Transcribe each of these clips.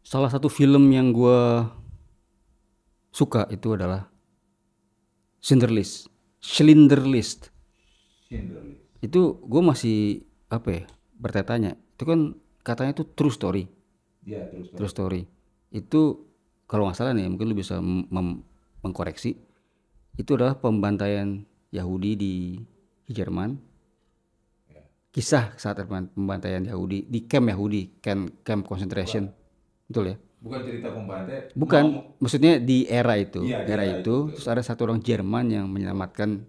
Salah satu film yang gue suka itu adalah Schindler List. Schindler List. Schindler. Itu gue masih apa ya bertanya. Itu kan katanya itu true story. Dia terus True terus. story. Itu kalau nggak salah nih, mungkin lu bisa mengkoreksi. Itu adalah pembantaian Yahudi di Jerman. Ya. Kisah saat pembantaian Yahudi di camp Yahudi, camp Bukan, concentration. Betul ya? bukan cerita pembantai. Bukan, maksudnya di era itu, Iya di era itu betul. terus ada satu orang Jerman yang menyelamatkan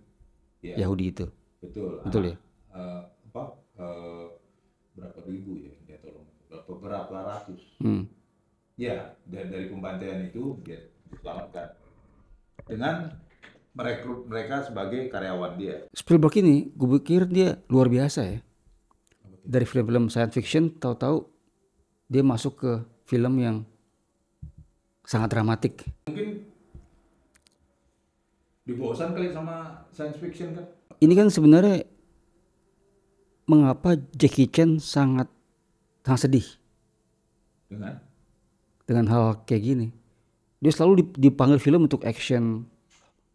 Iya Yahudi itu. betul. Betul Anak ya? apa berapa ribu ya dia tolong berapa ratus. Hmm. Ya dari pembantaian itu dia diselamatkan dengan merekrut mereka sebagai karyawan dia. Spielberg ini, gue pikir dia luar biasa ya. Dari film-film science fiction, tahu-tahu dia masuk ke film yang sangat dramatik. Mungkin dibosan kali sama science fiction kan? Ini kan sebenarnya mengapa Jackie Chan sangat sedih dengan hal kayak gini. Dia selalu dipanggil film untuk action,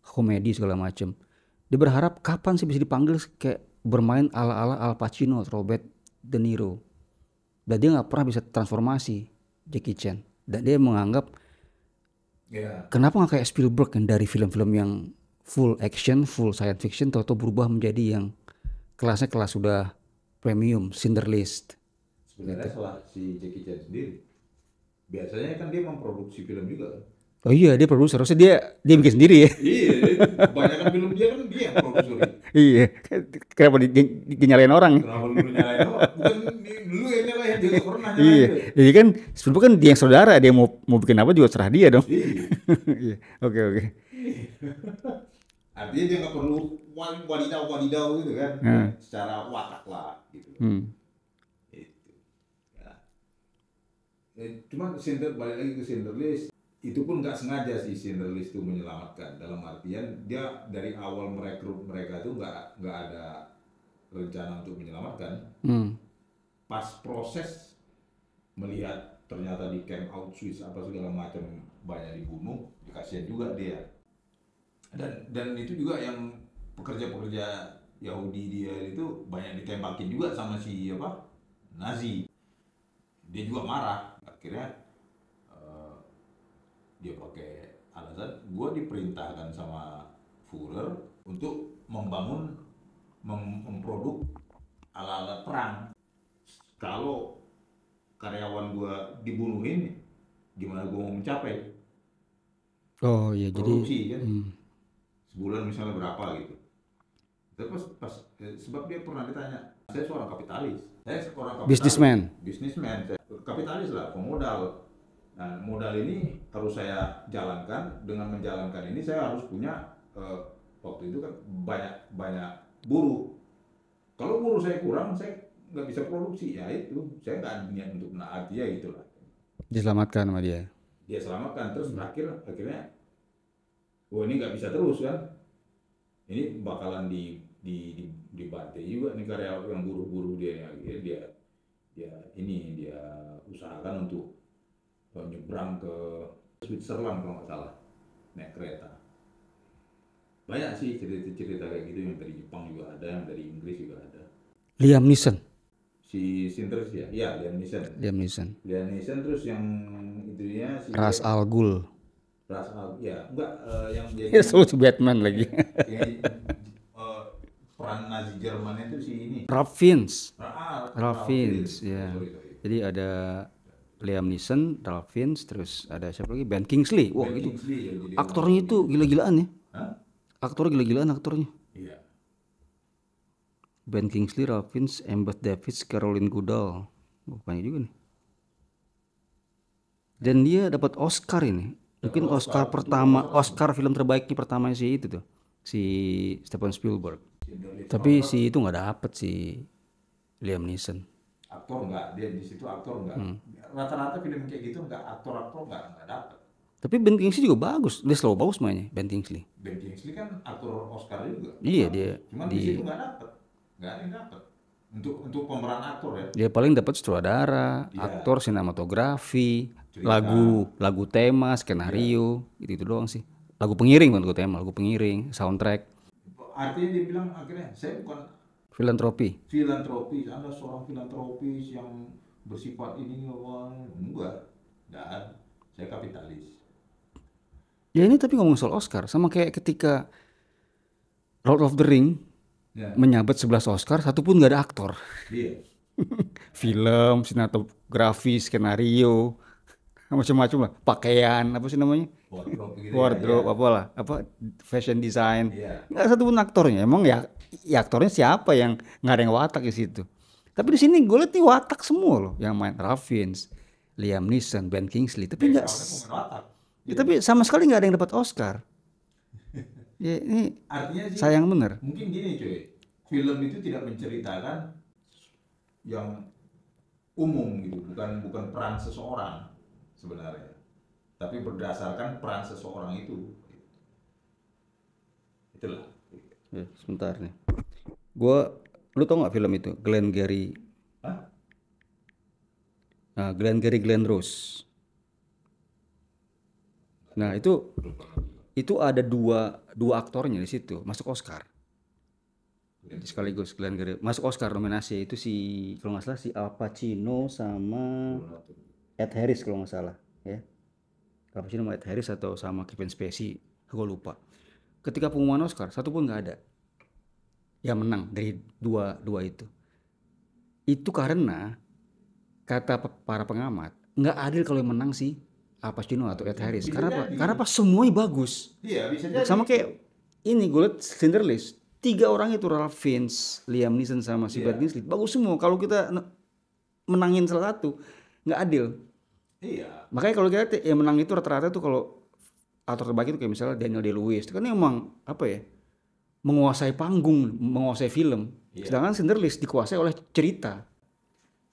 komedi segala macam. Dia berharap kapan sih bisa dipanggil kayak bermain ala-ala Al Pacino, Robert De Niro. Dan dia nggak pernah bisa transformasi Jackie Chan. Dan dia menganggap Ya. kenapa nggak kayak Spielberg yang dari film-film yang full action, full science fiction, tahu-tahu berubah menjadi yang kelasnya kelas sudah premium, Schindler List. Sebenarnya salah si Jackie Chan sendiri. Biasanya kan dia memproduksi film juga kan? Oh iya, dia produser. Harusnya dia bikin sendiri ya. Iya, kebanyakan film dia kan dia yang produser. Iya, kenapa dinyalain orang? Kenapa lu nyalain orang? Bukan lu yang nyalain, dia gak pernah nyalain Iya, dia. jadi kan sebenarnya kan dia yang saudara, dia mau bikin apa juga serah dia dong. Iya. Iya, oke. Artinya dia nggak perlu wadidaw gitu kan, Nah, secara watak lah gitu. hmm. Itu. Ya. Cuman balik lagi ke Schindler List, itu pun nggak sengaja sih Schindler List itu menyelamatkan. Dalam artian dia dari awal merekrut mereka itu nggak ada rencana untuk menyelamatkan. Pas proses melihat ternyata di camp Auschwitz apa segala macam banyak dibunuh, dikasihan juga dia. Dan itu juga yang pekerja-pekerja Yahudi dia itu banyak ditembakin juga sama si apa Nazi. Dia juga marah. Akhirnya dia pakai alasan gue diperintahkan sama Führer untuk memproduk alat-alat perang. Kalau karyawan gue dibunuhin, gimana gue mau mencapai Oh iya, jadi produksi kan? Sebulan misalnya berapa gitu. Tapi sebab dia pernah ditanya, saya seorang kapitalis, businessman. kapitalis lah, pemodal. Nah, modal ini harus saya jalankan. Dengan menjalankan ini saya harus punya waktu itu kan banyak buruh. Kalau buruh saya kurang, saya nggak bisa produksi. Ya itu, saya nggak ada niat untuk menaati ya itulah. Diselamatkan sama dia. Dia selamatkan terus akhirnya, wah ini nggak bisa terus kan? Ini bakalan dibantai juga nih karyawan yang buruh-buruh dia. Dia usahakan untuk nyebrang ke Switzerland kalau nggak salah, naik kereta. Banyak sih cerita-cerita kayak gitu, yang dari Jepang juga ada, yang dari Inggris juga ada. Liam Neeson. Si Sinters ya, iya Liam Neeson. Terus yang itunya si Ra's al Ghul. ya enggak yang Ya, jadi selalu Batman lagi. yang, peran Nazi Jerman itu si ini. Ralph Fiennes, ya. Sorry. Jadi ada Liam Neeson, Ralph Fiennes, terus ada siapa lagi? Ben Kingsley. Wah, Ben itu Kingsley yang jadi aktornya itu gila-gilaan ya. Hah? Aktornya gila-gilaan aktornya. Iya. Ben Kingsley, Ralph Fiennes, Embeth Davidtz, Caroline Goodall. Banyak juga nih. Dan dia dapat Oscar ini. Mungkin Oscar pertama, Oscar film terbaiknya pertama sih itu tuh. Si Steven Spielberg. Tapi si itu nggak dapet si Liam Neeson. Aktor enggak, dia di situ aktor enggak. Rata-rata film kayak gitu enggak, aktor enggak dapat. Tapi Ben Kingsley juga bagus. Dia selalu bagus mainnya, Ben Kingsley. Ben Kingsley kan aktor Oscar juga. Iya, dia Cuman di situ enggak dapat. Enggak ada yang dapat. Untuk pemeran aktor ya. Dia paling dapat sutradara, Iya. aktor, sinematografi, Cerita. lagu tema, skenario, itu doang sih. Lagu pengiring, bukan lagu tema, lagu pengiring, soundtrack, Artinya dia bilang akhirnya saya bukan filantropi. filantropis, Anda seorang filantropis yang bersifat ini enggak, saya kapitalis. Ya ini tapi ngomong soal Oscar, sama kayak ketika Lord of the Ring Ya, menyabet 11 Oscar, satu pun gak ada aktor. iya. Film, sinematografi, skenario, macam-macam lah. Pakaian, apa sih namanya? Wardrobe gitu Wardrobe, apalah, apa fashion design. Iya. Nggak satu pun aktornya. Emang ya aktornya siapa yang nggak ada yang watak di situ. Tapi di sini gue lihat nih watak semua loh, yang main Ralph Fiennes, Liam Neeson, Ben Kingsley. Tapi nggak, Backgroundnya pemain watak. ya, tapi sama sekali nggak ada yang dapat Oscar. Ya ini Artinya sih sayang bener. mungkin gini cuy, film itu tidak menceritakan yang umum gitu, bukan peran seseorang sebenarnya, tapi berdasarkan peran seseorang itu. Itulah. Ya, sebentar nih. Lu tau nggak film itu? Hah? Glenn Rose. Nah itu ada dua aktornya di situ masuk Oscar. Sekaligus Glengarry masuk Oscar nominasi, itu si kalau nggak salah si Al Pacino sama Ed Harris kalau nggak salah ya. Al Pacino sama Ed Harris atau sama Kevin Spacey, aku lupa. Ketika pengumuman Oscar satu pun nggak ada yang menang dari dua itu. Itu karena kata para pengamat nggak adil kalau yang menang si Al Pacino atau Ed Harris. Bisa Karena apa? jadi. Karena apa? Semuanya bagus. Iya, bisa jadi. Sama kayak ini gue liat Schindler's List, 3 orang itu Ralph Fiennes, Liam Neeson sama si Ben Kingsley bagus semua. Kalau kita menangin salah satu nggak adil. Iya. Makanya kalau kita yang menang itu rata-rata tuh kalau aktor terbaik itu kayak misalnya Daniel Day-Lewis, itu kan emang apa ya, menguasai panggung, menguasai film. Iya. Sedangkan Schindler's List dikuasai oleh cerita.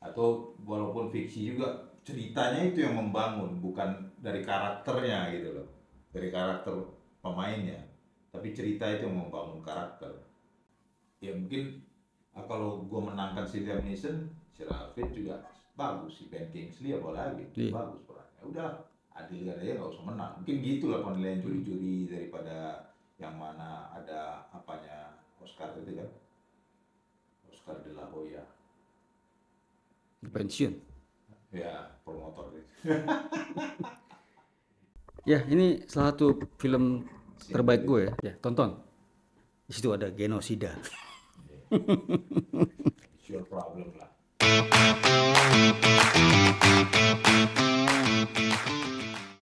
Atau walaupun fiksi juga ceritanya itu yang membangun, bukan dari karakternya gitu loh, dari karakter pemainnya, tapi cerita itu yang membangun karakter. Ya mungkin kalau gue menangkan si Liam Neeson, si Ralph Fiennes juga bagus, si Ben Kingsley apalagi bagus perannya. Udah adilkan aja, nggak usah menang. Mungkin gitulah penilaian juri-juri daripada yang mana ada apanya Oscar itu kan, Oscar de la Hoya. Pensiun. Ya, promotor gitu. Ya, ini salah satu film terbaik gue ya. Ya, tonton. Di situ ada genosida. It's your problem lah.